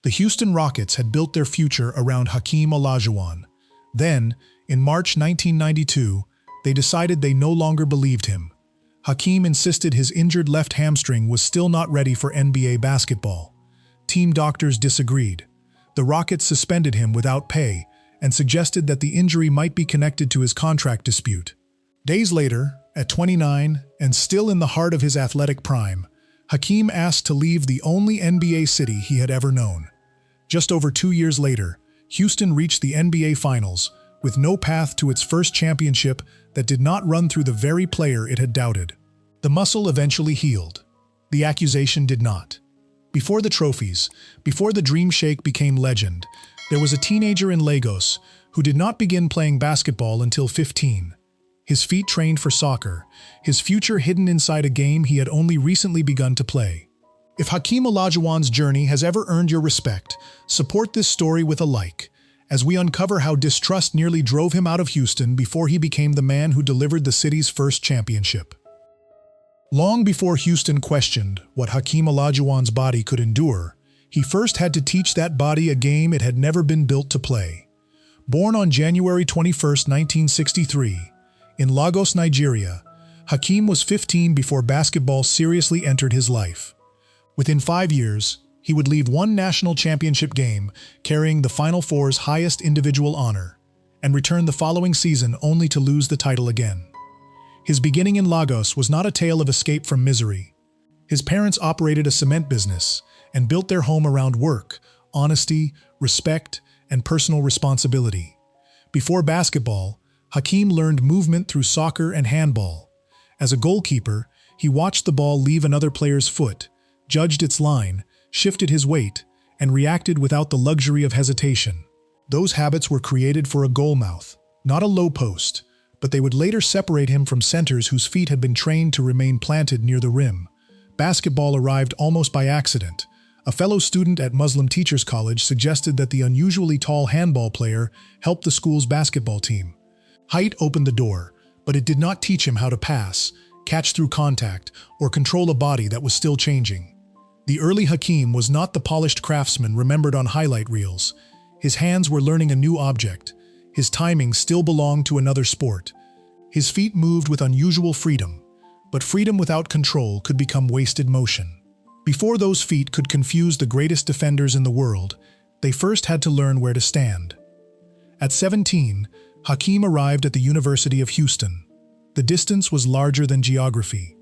The Houston Rockets had built their future around Hakeem Olajuwon. Then, in March 1992, they decided they no longer believed him. Hakeem insisted his injured left hamstring was still not ready for NBA basketball. Team doctors disagreed. The Rockets suspended him without pay and suggested that the injury might be connected to his contract dispute. Days later, at 29 and still in the heart of his athletic prime, Hakeem asked to leave the only NBA city he had ever known. Just over 2 years later, Houston reached the NBA Finals, with no path to its first championship that did not run through the very player it had doubted. The muscle eventually healed. The accusation did not. Before the trophies, before the Dream Shake became legend, there was a teenager in Lagos who did not begin playing basketball until 15. His feet trained for soccer, his future hidden inside a game he had only recently begun to play. If Hakeem Olajuwon's journey has ever earned your respect, support this story with a like, as we uncover how distrust nearly drove him out of Houston before he became the man who delivered the city's first championship. Long before Houston questioned what Hakeem Olajuwon's body could endure, he first had to teach that body a game it had never been built to play. Born on January 21, 1963, in Lagos, Nigeria, Hakeem was 15 before basketball seriously entered his life. Within 5 years, he would leave one national championship game carrying the Final Four's highest individual honor, and return the following season only to lose the title again. His beginning in Lagos was not a tale of escape from misery. His parents operated a cement business and built their home around work, honesty, respect, and personal responsibility. Before basketball, Hakeem learned movement through soccer and handball. As a goalkeeper, he watched the ball leave another player's foot, judged its line, shifted his weight, and reacted without the luxury of hesitation. Those habits were created for a goalmouth, not a low post, but they would later separate him from centers whose feet had been trained to remain planted near the rim. Basketball arrived almost by accident. A fellow student at Muslim Teachers College suggested that the unusually tall handball player help the school's basketball team. Height opened the door, but it did not teach him how to pass, catch through contact, or control a body that was still changing. The early Hakeem was not the polished craftsman remembered on highlight reels. His hands were learning a new object. His timing still belonged to another sport. His feet moved with unusual freedom, but freedom without control could become wasted motion. Before those feet could confuse the greatest defenders in the world, they first had to learn where to stand. At 17, Hakeem arrived at the University of Houston. The distance was larger than geography.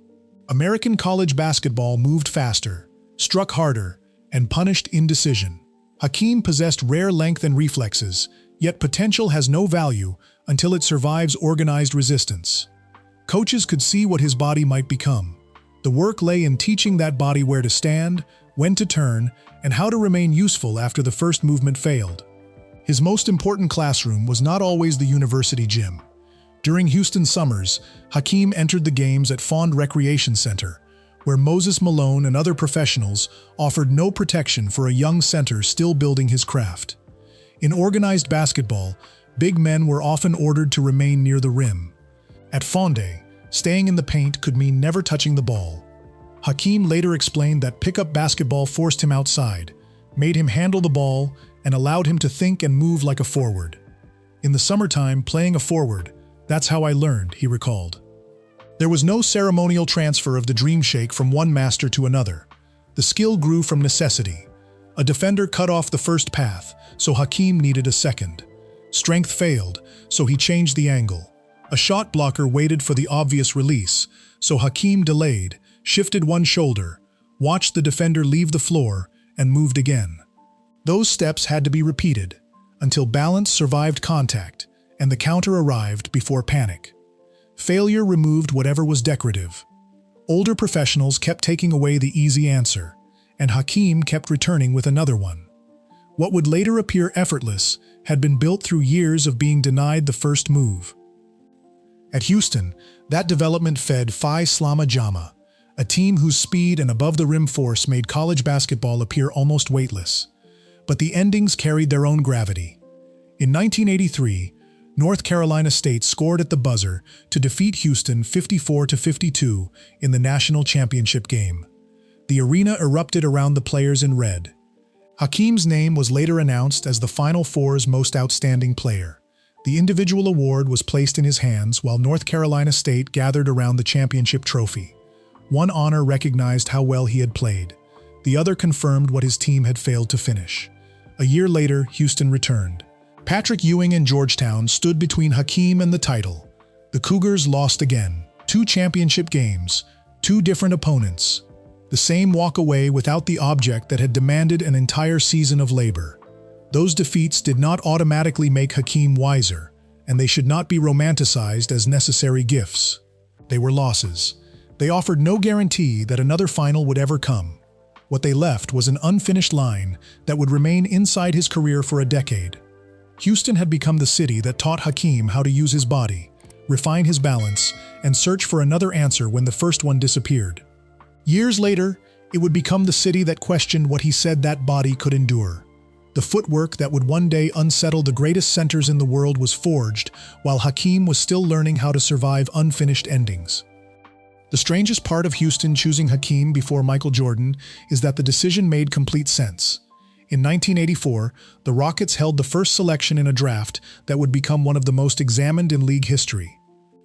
American college basketball moved faster, struck harder, and punished indecision. Hakeem possessed rare length and reflexes, yet potential has no value until it survives organized resistance. Coaches could see what his body might become. The work lay in teaching that body where to stand, when to turn, and how to remain useful after the first movement failed. His most important classroom was not always the university gym. During Houston summers, Hakeem entered the games at Fond Recreation Center, where Moses Malone and other professionals offered no protection for a young center still building his craft. In organized basketball, big men were often ordered to remain near the rim. At Fonde, staying in the paint could mean never touching the ball. Hakeem later explained that pickup basketball forced him outside, made him handle the ball, and allowed him to think and move like a forward. In the summertime, playing a forward, that's how I learned, he recalled. There was no ceremonial transfer of the Dream Shake from one master to another. The skill grew from necessity. A defender cut off the first path, so Hakeem needed a second. Strength failed, so he changed the angle. A shot blocker waited for the obvious release, so Hakeem delayed, shifted one shoulder, watched the defender leave the floor, and moved again. Those steps had to be repeated, until balance survived contact, and the counter arrived before panic. Failure removed whatever was decorative. Older professionals kept taking away the easy answer, and Hakeem kept returning with another one. What would later appear effortless had been built through years of being denied the first move. At Houston, that development fed Phi Slama Jama, a team whose speed and above-the-rim force made college basketball appear almost weightless. But the endings carried their own gravity. In 1983, North Carolina State scored at the buzzer to defeat Houston 54-52 in the national championship game. The arena erupted around the players in red. Hakeem's name was later announced as the Final Four's most outstanding player. The individual award was placed in his hands while North Carolina State gathered around the championship trophy. One honor recognized how well he had played. The other confirmed what his team had failed to finish. A year later, Houston returned. Patrick Ewing and Georgetown stood between Hakeem and the title. The Cougars lost again. 2 championship games, 2 different opponents. The same walk away without the object that had demanded an entire season of labor. Those defeats did not automatically make Hakeem wiser, and they should not be romanticized as necessary gifts. They were losses. They offered no guarantee that another final would ever come. What they left was an unfinished line that would remain inside his career for a decade. Houston had become the city that taught Hakeem how to use his body, refine his balance, and search for another answer when the first one disappeared. Years later, it would become the city that questioned what he said that body could endure. The footwork that would one day unsettle the greatest centers in the world was forged, while Hakeem was still learning how to survive unfinished endings. The strangest part of Houston choosing Hakeem before Michael Jordan is that the decision made complete sense. In 1984, the Rockets held the first selection in a draft that would become one of the most examined in league history.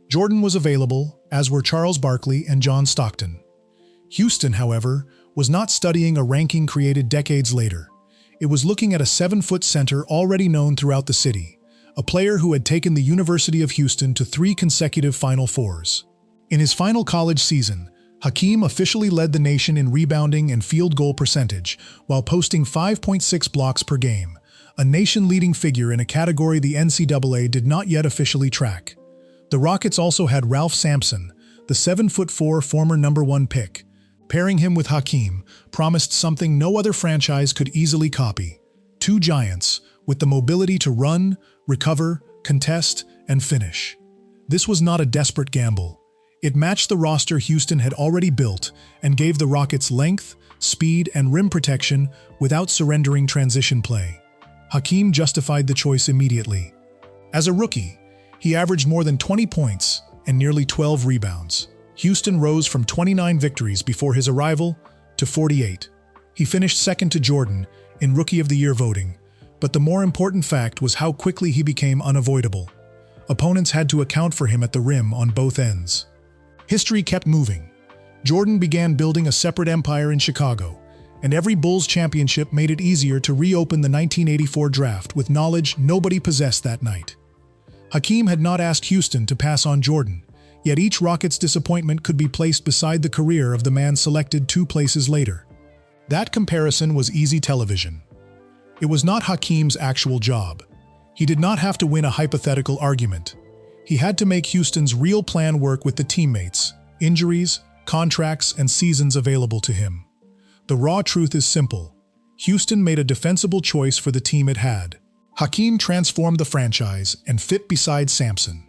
Jordan was available, as were Charles Barkley and John Stockton. Houston, however, was not studying a ranking created decades later. It was looking at a 7-foot center already known throughout the city, a player who had taken the University of Houston to 3 consecutive Final Fours. In his final college season, Hakeem officially led the nation in rebounding and field goal percentage, while posting 5.6 blocks per game, a nation-leading figure in a category the NCAA did not yet officially track. The Rockets also had Ralph Sampson, the 7'4" former #1 pick. Pairing him with Hakeem promised something no other franchise could easily copy. 2 giants, with the mobility to run, recover, contest, and finish. This was not a desperate gamble. It matched the roster Houston had already built and gave the Rockets length, speed, and rim protection without surrendering transition play. Hakeem justified the choice immediately. As a rookie, he averaged more than 20 points and nearly 12 rebounds. Houston rose from 29 victories before his arrival to 48. He finished second to Jordan in Rookie of the Year voting, but the more important fact was how quickly he became unavoidable. Opponents had to account for him at the rim on both ends. History kept moving. Jordan began building a separate empire in Chicago, and every Bulls championship made it easier to reopen the 1984 draft with knowledge nobody possessed that night. Hakeem had not asked Houston to pass on Jordan, yet each Rockets' disappointment could be placed beside the career of the man selected 2 places later. That comparison was easy television. It was not Hakeem's actual job. He did not have to win a hypothetical argument. He had to make Houston's real plan work with the teammates, injuries, contracts, and seasons available to him. The raw truth is simple. Houston made a defensible choice for the team it had. Hakeem transformed the franchise and fit beside Sampson.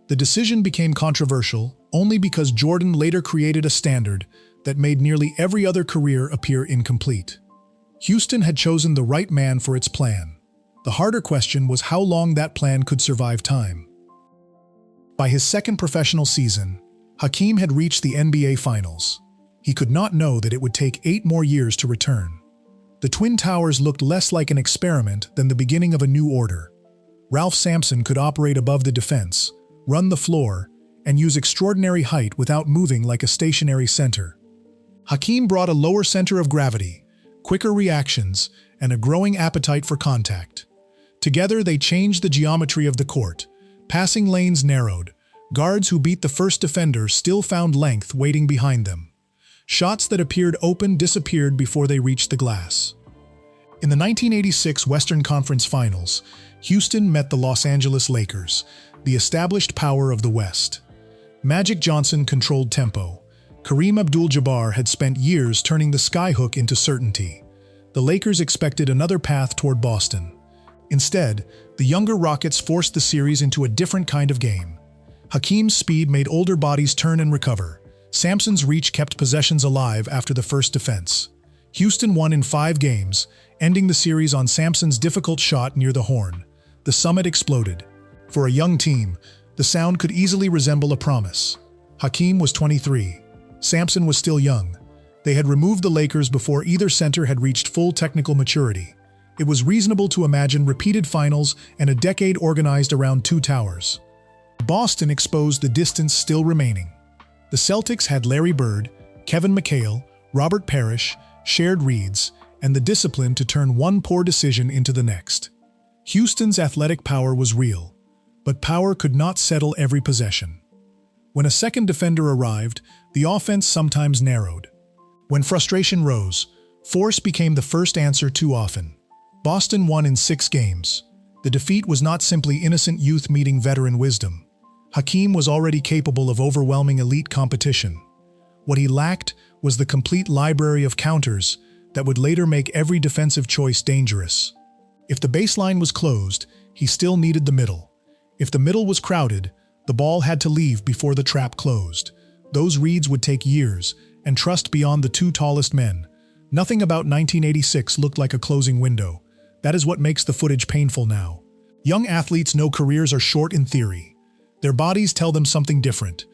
The decision became controversial only because Jordan later created a standard that made nearly every other career appear incomplete. Houston had chosen the right man for its plan. The harder question was how long that plan could survive time. By his second professional season, Hakeem had reached the NBA Finals. He could not know that it would take 8 more years to return. The Twin Towers looked less like an experiment than the beginning of a new order. Ralph Sampson could operate above the defense, run the floor, and use extraordinary height without moving like a stationary center. Hakeem brought a lower center of gravity, quicker reactions, and a growing appetite for contact. Together, they changed the geometry of the court. Passing lanes narrowed. Guards who beat the first defender still found length waiting behind them. Shots that appeared open disappeared before they reached the glass. In the 1986 Western Conference Finals, Houston met the Los Angeles Lakers, the established power of the West. Magic Johnson controlled tempo. Kareem Abdul-Jabbar had spent years turning the skyhook into certainty. The Lakers expected another path toward Boston. Instead, the younger Rockets forced the series into a different kind of game. Hakeem's speed made older bodies turn and recover. Sampson's reach kept possessions alive after the first defense. Houston won in 5 games, ending the series on Sampson's difficult shot near the horn. The summit exploded. For a young team, the sound could easily resemble a promise. Hakeem was 23. Sampson was still young. They had removed the Lakers before either center had reached full technical maturity. It was reasonable to imagine repeated finals and a decade organized around two towers. Boston exposed the distance still remaining. The Celtics had Larry Bird, Kevin McHale, Robert Parrish, shared reads, and the discipline to turn one poor decision into the next. Houston's athletic power was real, but power could not settle every possession. When a second defender arrived, the offense sometimes narrowed. When frustration rose, force became the first answer too often. Boston won in 6 games. The defeat was not simply innocent youth meeting veteran wisdom. Hakeem was already capable of overwhelming elite competition. What he lacked was the complete library of counters that would later make every defensive choice dangerous. If the baseline was closed, he still needed the middle. If the middle was crowded, the ball had to leave before the trap closed. Those reads would take years, and trust beyond the 2 tallest men. Nothing about 1986 looked like a closing window. That is what makes the footage painful now. Young athletes know careers are short in theory. Their bodies tell them something different.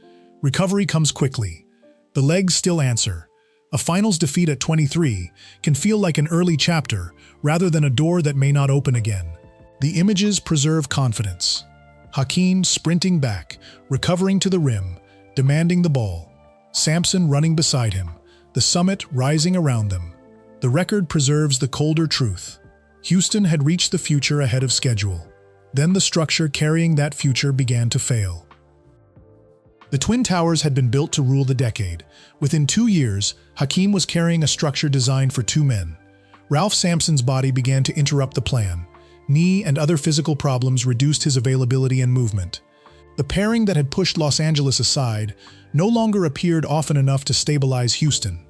Recovery comes quickly. The legs still answer. A finals defeat at 23 can feel like an early chapter rather than a door that may not open again. The images preserve confidence. Hakeem sprinting back, recovering to the rim, demanding the ball. Sampson running beside him, the summit rising around them. The record preserves the colder truth. Houston had reached the future ahead of schedule. Then the structure carrying that future began to fail. The Twin Towers had been built to rule the decade. Within 2 years, Hakeem was carrying a structure designed for 2 men. Ralph Sampson's body began to interrupt the plan. Knee and other physical problems reduced his availability and movement. The pairing that had pushed Los Angeles aside no longer appeared often enough to stabilize Houston.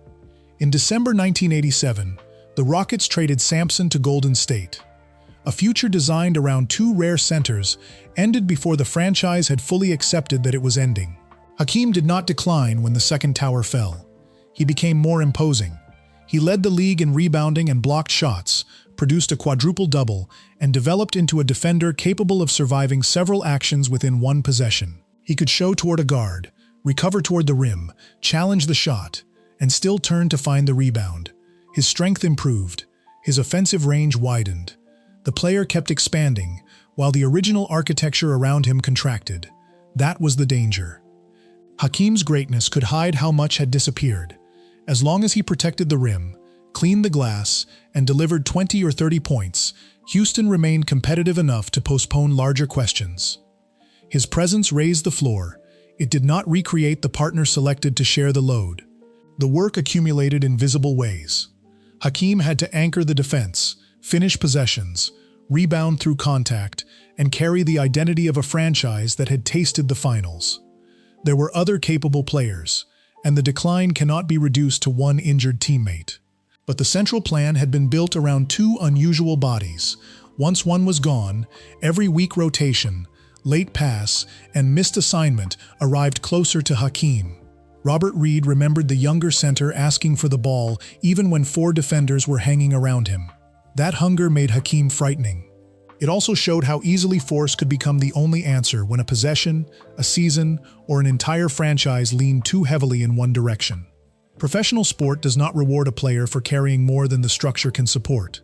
In December 1987, the Rockets traded Sampson to Golden State. A future designed around 2 rare centers ended before the franchise had fully accepted that it was ending. Hakeem did not decline when the second tower fell. He became more imposing. He led the league in rebounding and blocked shots, produced a quadruple-double, and developed into a defender capable of surviving several actions within one possession. He could show toward a guard, recover toward the rim, challenge the shot, and still turn to find the rebound. His strength improved. His offensive range widened. The player kept expanding, while the original architecture around him contracted. That was the danger. Hakeem's greatness could hide how much had disappeared. As long as he protected the rim, cleaned the glass, and delivered 20 or 30 points, Houston remained competitive enough to postpone larger questions. His presence raised the floor. It did not recreate the partner selected to share the load. The work accumulated in visible ways. Hakeem had to anchor the defense, finish possessions, rebound through contact, and carry the identity of a franchise that had tasted the finals. There were other capable players, and the decline cannot be reduced to one injured teammate. But the central plan had been built around 2 unusual bodies. Once one was gone, every weak rotation, late pass, and missed assignment arrived closer to Hakeem. Robert Reed remembered the younger center asking for the ball even when 4 defenders were hanging around him. That hunger made Hakeem frightening. It also showed how easily force could become the only answer when a possession, a season, or an entire franchise leaned too heavily in one direction. Professional sport does not reward a player for carrying more than the structure can support.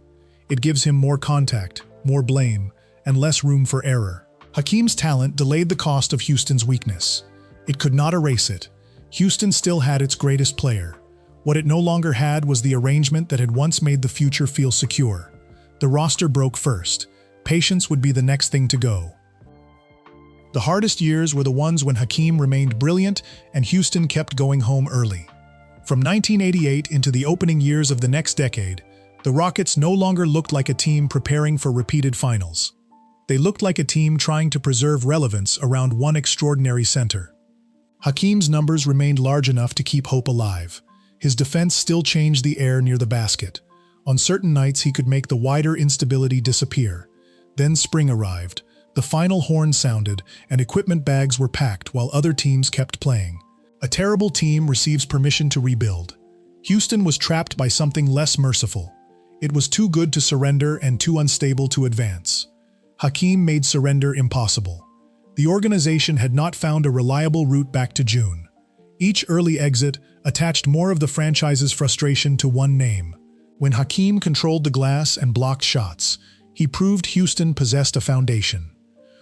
It gives him more contact, more blame, and less room for error. Hakeem's talent delayed the cost of Houston's weakness. It could not erase it. Houston still had its greatest player. What it no longer had was the arrangement that had once made the future feel secure. The roster broke first. Patience would be the next thing to go. The hardest years were the ones when Hakeem remained brilliant and Houston kept going home early. From 1988 into the opening years of the next decade, the Rockets no longer looked like a team preparing for repeated finals. They looked like a team trying to preserve relevance around one extraordinary center. Hakeem's numbers remained large enough to keep hope alive. His defense still changed the air near the basket. On certain nights he could make the wider instability disappear. Then spring arrived, the final horn sounded, and equipment bags were packed while other teams kept playing. A terrible team receives permission to rebuild. Houston was trapped by something less merciful. It was too good to surrender and too unstable to advance. Hakeem made surrender impossible. The organization had not found a reliable route back to June. Each early exit attached more of the franchise's frustration to one name. When Hakeem controlled the glass and blocked shots, he proved Houston possessed a foundation.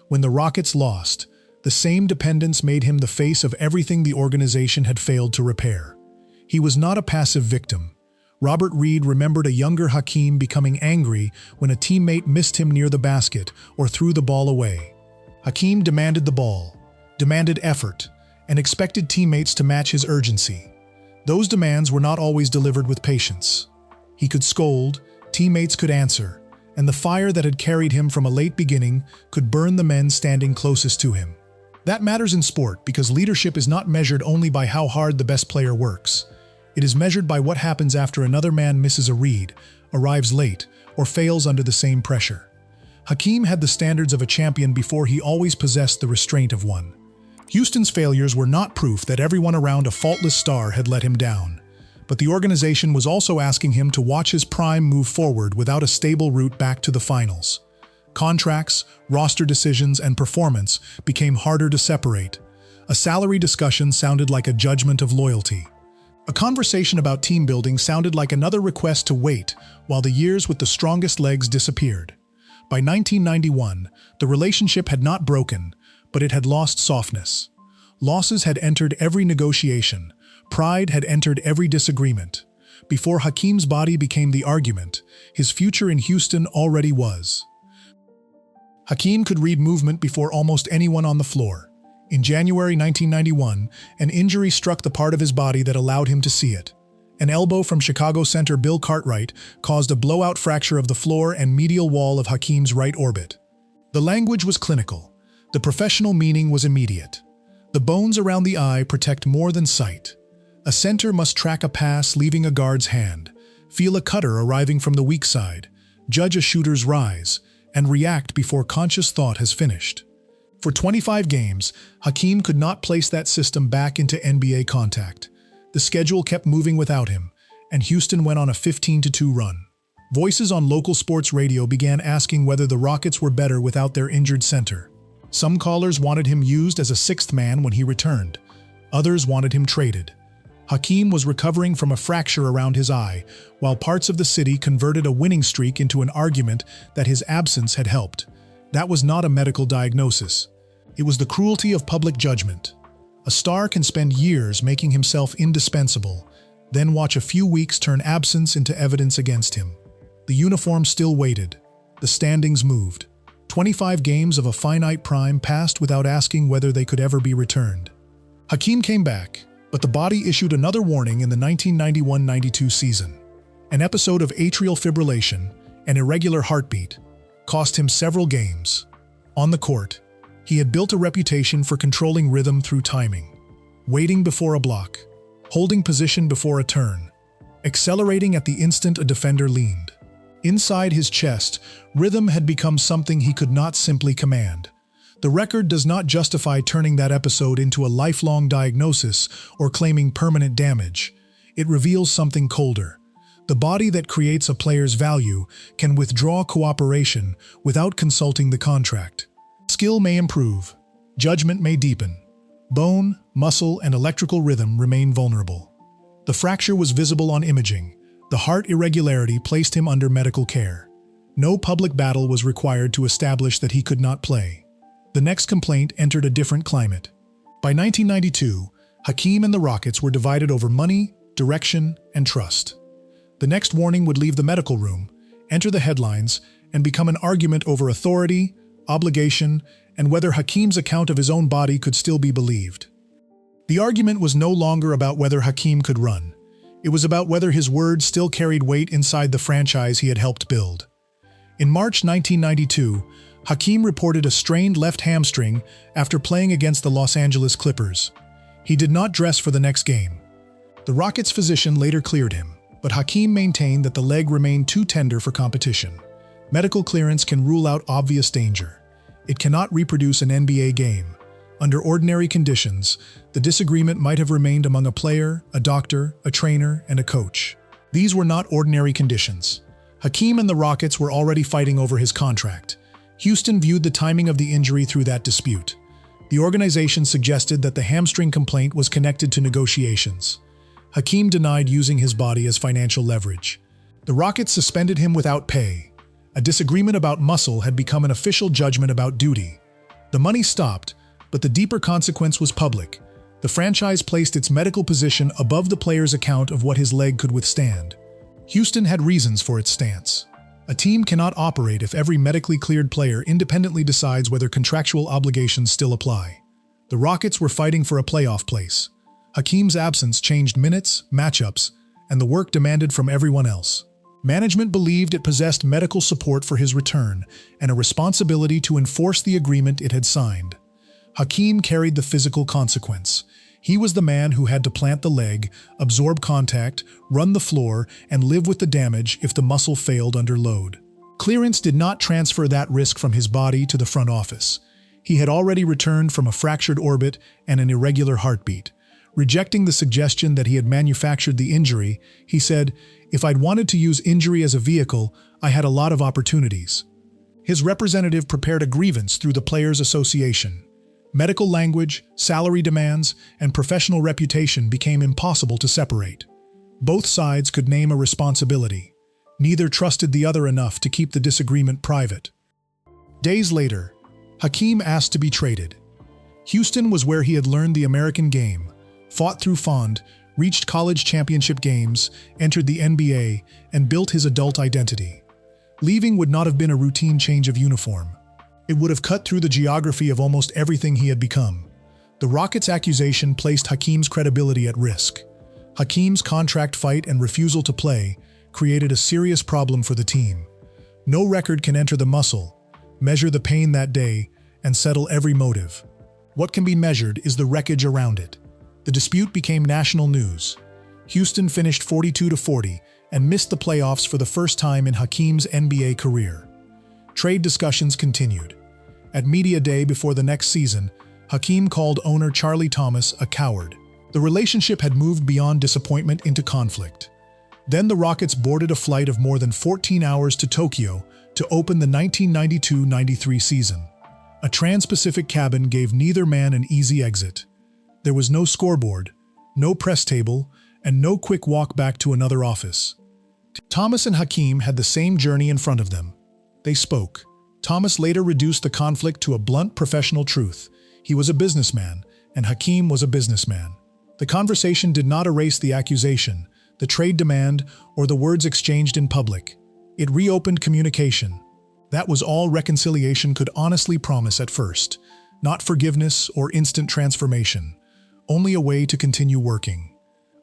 When the Rockets lost, the same dependence made him the face of everything the organization had failed to repair. He was not a passive victim. Robert Reed remembered a younger Hakeem becoming angry when a teammate missed him near the basket or threw the ball away. Hakeem demanded the ball, demanded effort, and expected teammates to match his urgency. Those demands were not always delivered with patience. He could scold, teammates could answer, and the fire that had carried him from a late beginning could burn the men standing closest to him. That matters in sport because leadership is not measured only by how hard the best player works. It is measured by what happens after another man misses a read, arrives late, or fails under the same pressure. Hakeem had the standards of a champion before he always possessed the restraint of one. Houston's failures were not proof that everyone around a faultless star had let him down, but the organization was also asking him to watch his prime move forward without a stable route back to the finals. Contracts, roster decisions, and performance became harder to separate. A salary discussion sounded like a judgment of loyalty. A conversation about team building sounded like another request to wait while the years with the strongest legs disappeared. By 1991, the relationship had not broken, but it had lost softness. Losses had entered every negotiation. Pride had entered every disagreement. Before Hakeem's body became the argument, his future in Houston already was. Hakeem could read movement before almost anyone on the floor. In January 1991, an injury struck the part of his body that allowed him to see it. An elbow from Chicago center Bill Cartwright caused a blowout fracture of the floor and medial wall of Hakeem's right orbit. The language was clinical. The professional meaning was immediate. The bones around the eye protect more than sight. A center must track a pass leaving a guard's hand, feel a cutter arriving from the weak side, judge a shooter's rise, and react before conscious thought has finished. For 25 games, Hakeem could not place that system back into NBA contact. The schedule kept moving without him, and Houston went on a 15-2 run. Voices on local sports radio began asking whether the Rockets were better without their injured center. Some callers wanted him used as a sixth man when he returned. Others wanted him traded. Hakeem was recovering from a fracture around his eye, while parts of the city converted a winning streak into an argument that his absence had helped. That was not a medical diagnosis. It was the cruelty of public judgment. A star can spend years making himself indispensable, then watch a few weeks turn absence into evidence against him. The uniform still waited. The standings moved. 25 games of a finite prime passed without asking whether they could ever be returned. Hakeem came back, but the body issued another warning in the 1991-92 season. An episode of atrial fibrillation, an irregular heartbeat, cost him several games. On the court, he had built a reputation for controlling rhythm through timing, waiting before a block, holding position before a turn, accelerating at the instant a defender leaned. Inside his chest, rhythm had become something he could not simply command. The record does not justify turning that episode into a lifelong diagnosis or claiming permanent damage. It reveals something colder. The body that creates a player's value can withdraw cooperation without consulting the contract. Skill may improve, judgment may deepen. Bone, muscle, and electrical rhythm remain vulnerable. The fracture was visible on imaging. The heart irregularity placed him under medical care. No public battle was required to establish that he could not play. The next complaint entered a different climate. By 1992, Hakeem and the Rockets were divided over money, direction, and trust. The next warning would leave the medical room, enter the headlines, and become an argument over authority, obligation, and whether Hakeem's account of his own body could still be believed. The argument was no longer about whether Hakeem could run. It was about whether his words still carried weight inside the franchise he had helped build. In March 1992, Hakeem reported a strained left hamstring after playing against the Los Angeles Clippers. He did not dress for the next game. The Rockets' physician later cleared him, but Hakeem maintained that the leg remained too tender for competition. Medical clearance can rule out obvious danger. It cannot reproduce an NBA game. Under ordinary conditions, the disagreement might have remained among a player, a doctor, a trainer, and a coach. These were not ordinary conditions. Hakeem and the Rockets were already fighting over his contract. Houston viewed the timing of the injury through that dispute. The organization suggested that the hamstring complaint was connected to negotiations. Hakeem denied using his body as financial leverage. The Rockets suspended him without pay. A disagreement about muscle had become an official judgment about duty. The money stopped, but the deeper consequence was public. The franchise placed its medical position above the player's account of what his leg could withstand. Houston had reasons for its stance. A team cannot operate if every medically cleared player independently decides whether contractual obligations still apply. The Rockets were fighting for a playoff place. Hakeem's absence changed minutes, matchups, and the work demanded from everyone else. Management believed it possessed medical support for his return and a responsibility to enforce the agreement it had signed. Hakeem carried the physical consequence. He was the man who had to plant the leg, absorb contact, run the floor, and live with the damage if the muscle failed under load. Clearance did not transfer that risk from his body to the front office. He had already returned from a fractured orbit and an irregular heartbeat. Rejecting the suggestion that he had manufactured the injury, he said, "If I'd wanted to use injury as a vehicle, I had a lot of opportunities." His representative prepared a grievance through the Players Association. Medical language, salary demands, and professional reputation became impossible to separate. Both sides could name a responsibility. Neither trusted the other enough to keep the disagreement private. Days later, Hakeem asked to be traded. Houston was where he had learned the American game, fought through Fond, reached college championship games, entered the NBA, and built his adult identity. Leaving would not have been a routine change of uniform. It would have cut through the geography of almost everything he had become. The Rockets' accusation placed Hakeem's credibility at risk. Hakeem's contract fight and refusal to play created a serious problem for the team. No record can enter the muscle, measure the pain that day, and settle every motive. What can be measured is the wreckage around it. The dispute became national news. Houston finished 42-40 and missed the playoffs for the first time in Hakeem's NBA career. Trade discussions continued. At media day before the next season, Hakeem called owner Charlie Thomas a coward. The relationship had moved beyond disappointment into conflict. Then the Rockets boarded a flight of more than 14 hours to Tokyo to open the 1992-93 season. A trans-Pacific cabin gave neither man an easy exit. There was no scoreboard, no press table, and no quick walk back to another office. Thomas and Hakeem had the same journey in front of them. They spoke. Thomas later reduced the conflict to a blunt professional truth. He was a businessman, and Hakeem was a businessman. The conversation did not erase the accusation, the trade demand, or the words exchanged in public. It reopened communication. That was all reconciliation could honestly promise at first. Not forgiveness or instant transformation. Only a way to continue working.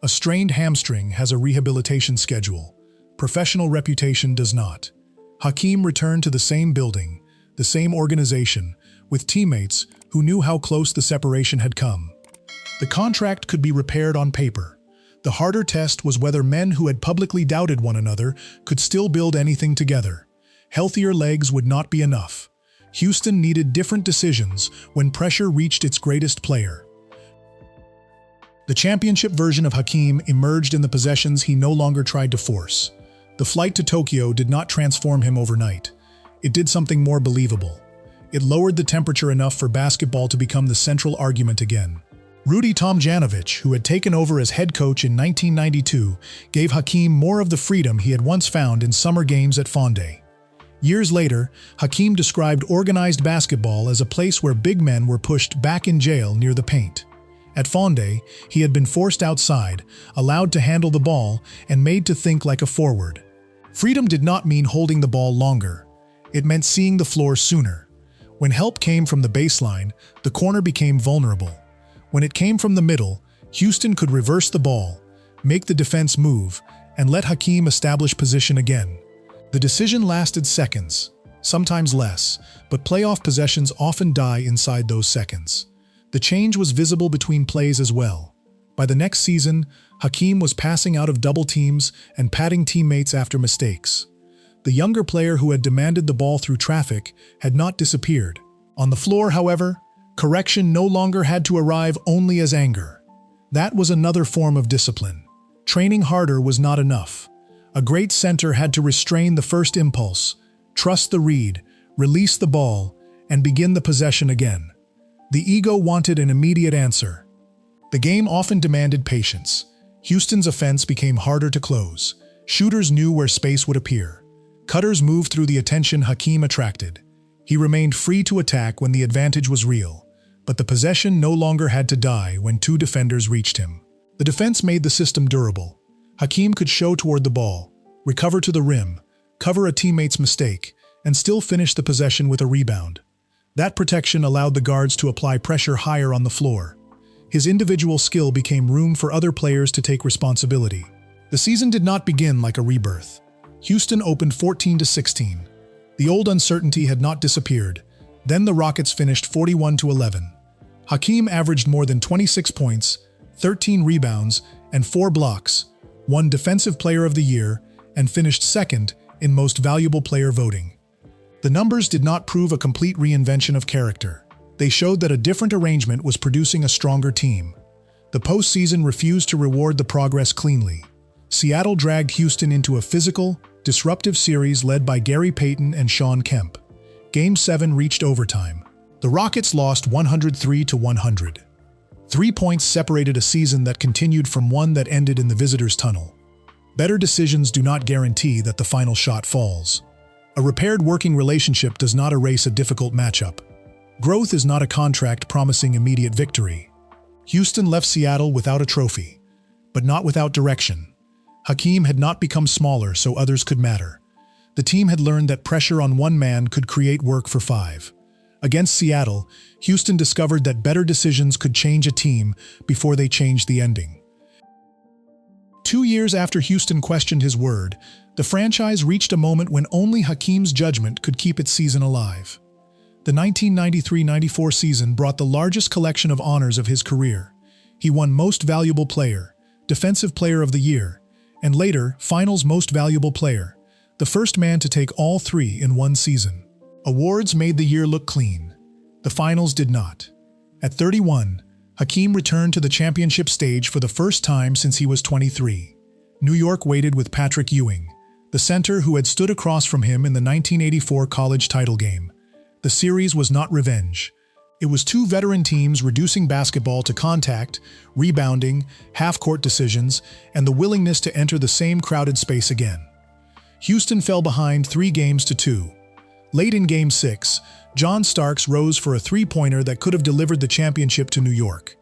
A strained hamstring has a rehabilitation schedule. Professional reputation does not. Hakeem returned to the same building, the same organization, with teammates who knew how close the separation had come. The contract could be repaired on paper. The harder test was whether men who had publicly doubted one another could still build anything together. Healthier legs would not be enough. Houston needed different decisions when pressure reached its greatest player. The championship version of Hakeem emerged in the possessions he no longer tried to force. The flight to Tokyo did not transform him overnight. It did something more believable. It lowered the temperature enough for basketball to become the central argument again. Rudy Tomjanovich, who had taken over as head coach in 1992, gave Hakeem more of the freedom he had once found in summer games at Fond. Years later, Hakeem described organized basketball as a place where big men were pushed back in jail near the paint. At Fond, he had been forced outside, allowed to handle the ball, and made to think like a forward. Freedom did not mean holding the ball longer. It meant seeing the floor sooner. When help came from the baseline, the corner became vulnerable. When it came from the middle, Houston could reverse the ball, make the defense move, and let Hakeem establish position again. The decision lasted seconds, sometimes less, but playoff possessions often die inside those seconds. The change was visible between plays as well. By the next season, Hakeem was passing out of double teams and patting teammates after mistakes. The younger player who had demanded the ball through traffic had not disappeared. On the floor, however, correction no longer had to arrive only as anger. That was another form of discipline. Training harder was not enough. A great center had to restrain the first impulse, trust the read, release the ball, and begin the possession again. The ego wanted an immediate answer. The game often demanded patience. Houston's offense became harder to close. Shooters knew where space would appear. Cutters moved through the attention Hakeem attracted. He remained free to attack when the advantage was real, but the possession no longer had to die when two defenders reached him. The defense made the system durable. Hakeem could show toward the ball, recover to the rim, cover a teammate's mistake, and still finish the possession with a rebound. That protection allowed the guards to apply pressure higher on the floor. His individual skill became room for other players to take responsibility. The season did not begin like a rebirth. Houston opened 14-16. The old uncertainty had not disappeared. Then the Rockets finished 41-11. Hakeem averaged more than 26 points, 13 rebounds, and 4 blocks, won Defensive Player of the Year, and finished second in Most Valuable Player voting. The numbers did not prove a complete reinvention of character. They showed that a different arrangement was producing a stronger team. The postseason refused to reward the progress cleanly. Seattle dragged Houston into a physical, disruptive series led by Gary Payton and Shawn Kemp. Game 7 reached overtime. The Rockets lost 103-100. 3 points separated a season that continued from one that ended in the visitors' tunnel. Better decisions do not guarantee that the final shot falls. A repaired working relationship does not erase a difficult matchup. Growth is not a contract promising immediate victory. Houston left Seattle without a trophy, but not without direction. Hakeem had not become smaller so others could matter. The team had learned that pressure on one man could create work for 5. Against Seattle, Houston discovered that better decisions could change a team before they changed the ending. 2 years after Houston questioned his word, the franchise reached a moment when only Hakeem's judgment could keep its season alive. The 1993-94 season brought the largest collection of honors of his career. He won Most Valuable Player, Defensive Player of the Year, and later, Finals Most Valuable Player, the first man to take all 3 in one season. Awards made the year look clean. The finals did not. At 31, Hakeem returned to the championship stage for the first time since he was 23. New York waited with Patrick Ewing, the center who had stood across from him in the 1984 college title game. The series was not revenge. It was 2 veteran teams reducing basketball to contact, rebounding, half-court decisions, and the willingness to enter the same crowded space again. Houston fell behind 3-2. Late in Game 6, John Starks rose for a three-pointer that could have delivered the championship to New York.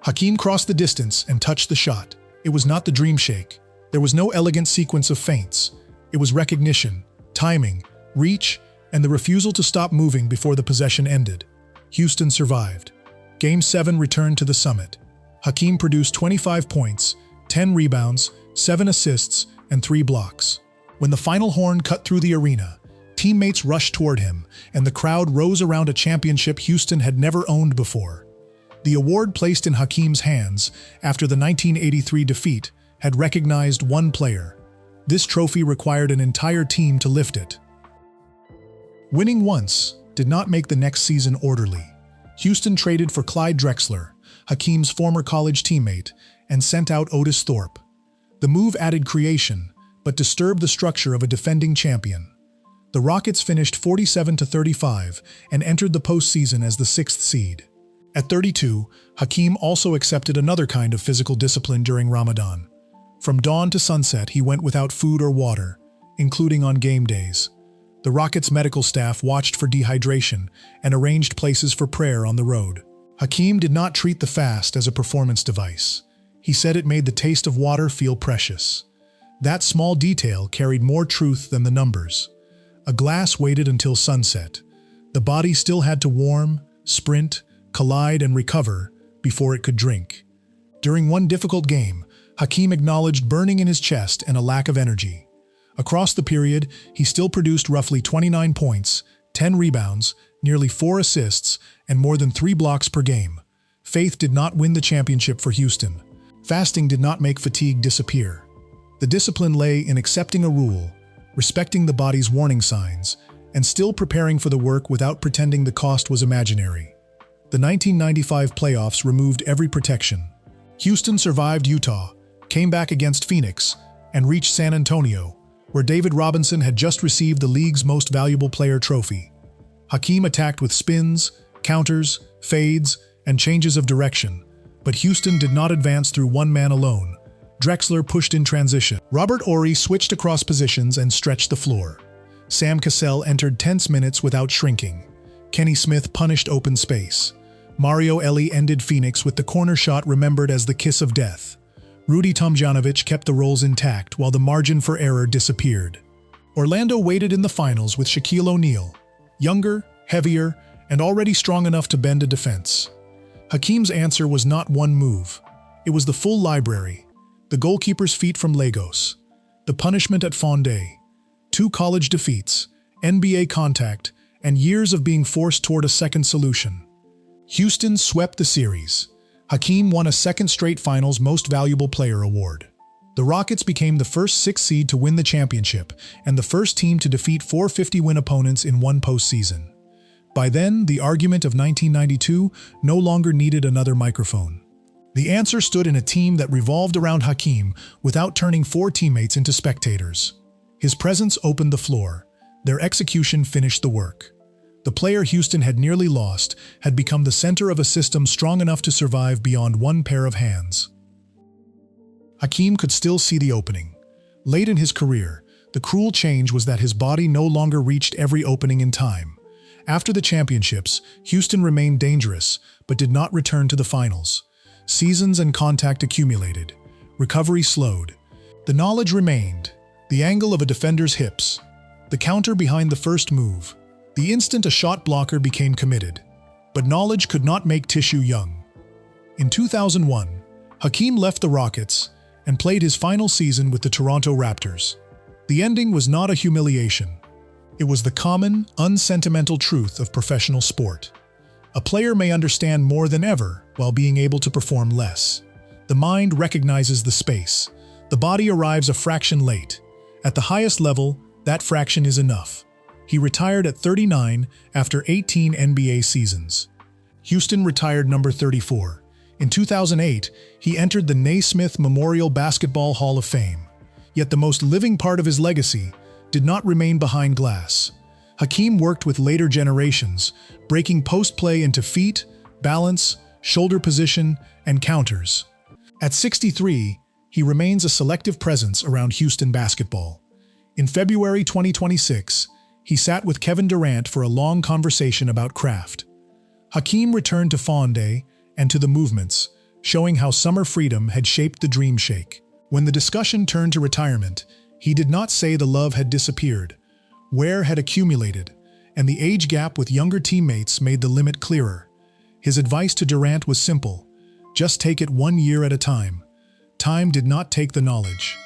Hakeem crossed the distance and touched the shot. It was not the dream shake. There was no elegant sequence of feints. It was recognition, timing, reach, and the refusal to stop moving before the possession ended. Houston survived. Game 7 returned to the summit. Hakeem produced 25 points, 10 rebounds, 7 assists, and 3 blocks. When the final horn cut through the arena, teammates rushed toward him, and the crowd rose around a championship Houston had never owned before. The award placed in Hakeem's hands after the 1983 defeat had recognized one player. This trophy required an entire team to lift it. Winning once did not make the next season orderly. Houston traded for Clyde Drexler, Hakeem's former college teammate, and sent out Otis Thorpe. The move added creation, but disturbed the structure of a defending champion. The Rockets finished 47-35 and entered the postseason as the 6th seed. At 32, Hakeem also accepted another kind of physical discipline during Ramadan. From dawn to sunset, he went without food or water, including on game days. The Rockets' medical staff watched for dehydration and arranged places for prayer on the road. Hakeem did not treat the fast as a performance device. He said it made the taste of water feel precious. That small detail carried more truth than the numbers. A glass waited until sunset. The body still had to warm, sprint, collide, and recover before it could drink. During one difficult game, Hakeem acknowledged burning in his chest and a lack of energy. Across the period, he still produced roughly 29 points, 10 rebounds, nearly 4 assists, and more than 3 blocks per game. Faith did not win the championship for Houston. Fasting did not make fatigue disappear. The discipline lay in accepting a rule, respecting the body's warning signs, and still preparing for the work without pretending the cost was imaginary. The 1995 playoffs removed every protection. Houston survived Utah, came back against Phoenix, and reached San Antonio, where David Robinson had just received the league's Most Valuable Player trophy. Hakeem attacked with spins, counters, fades, and changes of direction, but Houston did not advance through one man alone. Drexler pushed in transition. Robert Horry switched across positions and stretched the floor. Sam Cassell entered tense minutes without shrinking. Kenny Smith punished open space. Mario Elie ended Phoenix with the corner shot remembered as the kiss of death. Rudy Tomjanovic kept the roles intact while the margin for error disappeared. Orlando waited in the finals with Shaquille O'Neal, younger, heavier, and already strong enough to bend a defense. Hakeem's answer was not one move. It was the full library. The goalkeeper's feat from Lagos, the punishment at Fondé, 2 college defeats, NBA contact, and years of being forced toward a second solution. Houston swept the series. Hakeem won a second straight Finals Most Valuable Player award. The Rockets became the first 6 seed to win the championship and the first team to defeat 4 50-win opponents in one postseason. By then, the argument of 1992 no longer needed another microphone. The answer stood in a team that revolved around Hakeem without turning 4 teammates into spectators. His presence opened the floor. Their execution finished the work. The player Houston had nearly lost had become the center of a system strong enough to survive beyond one pair of hands. Hakeem could still see the opening. Late in his career, the cruel change was that his body no longer reached every opening in time. After the championships, Houston remained dangerous, but did not return to the finals. Seasons and contact accumulated. Recovery slowed. The knowledge remained. The angle of a defender's hips. The counter behind the first move. The instant a shot blocker became committed. But knowledge could not make tissue young. In 2001, Hakeem left the Rockets and played his final season with the Toronto Raptors. The ending was not a humiliation. It was the common, unsentimental truth of professional sport. A player may understand more than ever while being able to perform less. The mind recognizes the space. The body arrives a fraction late. At the highest level, that fraction is enough. He retired at 39 after 18 NBA seasons. Houston retired number 34. In 2008, he entered the Naismith Memorial Basketball Hall of Fame. Yet the most living part of his legacy did not remain behind glass. Hakeem worked with later generations, breaking post-play into feet, balance, shoulder position, and counters. At 63, he remains a selective presence around Houston basketball. In February 2026, he sat with Kevin Durant for a long conversation about craft. Hakeem returned to Fondé and to the movements, showing how summer freedom had shaped the dream shake. When the discussion turned to retirement, he did not say the love had disappeared. Wear had accumulated, and the age gap with younger teammates made the limit clearer. His advice to Durant was simple: just take it 1 year at a time. Time did not take the knowledge.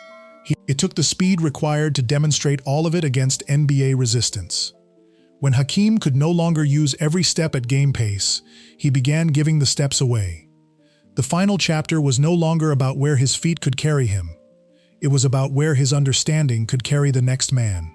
It took the speed required to demonstrate all of it against NBA resistance. When Hakeem could no longer use every step at game pace, he began giving the steps away. The final chapter was no longer about where his feet could carry him. It was about where his understanding could carry the next man.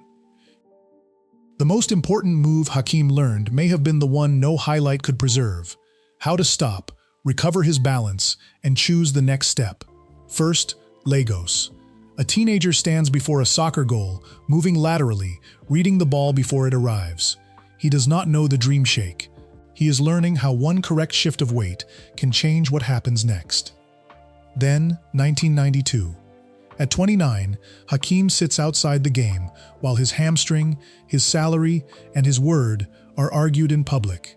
The most important move Hakeem learned may have been the one no highlight could preserve: how to stop, recover his balance, and choose the next step. First, Lagos. A teenager stands before a soccer goal, moving laterally, reading the ball before it arrives. He does not know the dream shake. He is learning how one correct shift of weight can change what happens next. Then, 1992. At 29, Hakeem sits outside the game while his hamstring, his salary, and his word are argued in public.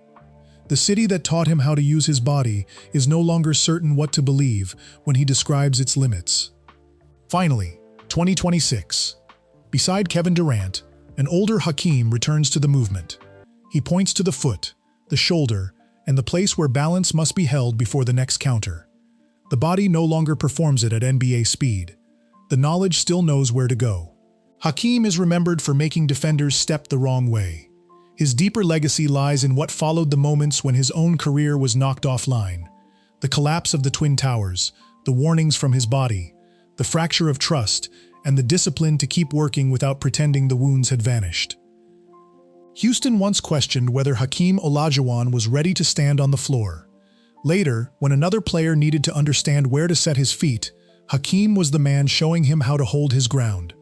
The city that taught him how to use his body is no longer certain what to believe when he describes its limits. Finally, 2026. Beside Kevin Durant, an older Hakeem returns to the movement. He points to the foot, the shoulder, and the place where balance must be held before the next counter. The body no longer performs it at NBA speed. The knowledge still knows where to go. Hakeem is remembered for making defenders step the wrong way. His deeper legacy lies in what followed the moments when his own career was knocked offline. The collapse of the Twin Towers, the warnings from his body, the fracture of trust, and the discipline to keep working without pretending the wounds had vanished. Houston once questioned whether Hakeem Olajuwon was ready to stand on the floor. Later, when another player needed to understand where to set his feet, Hakeem was the man showing him how to hold his ground.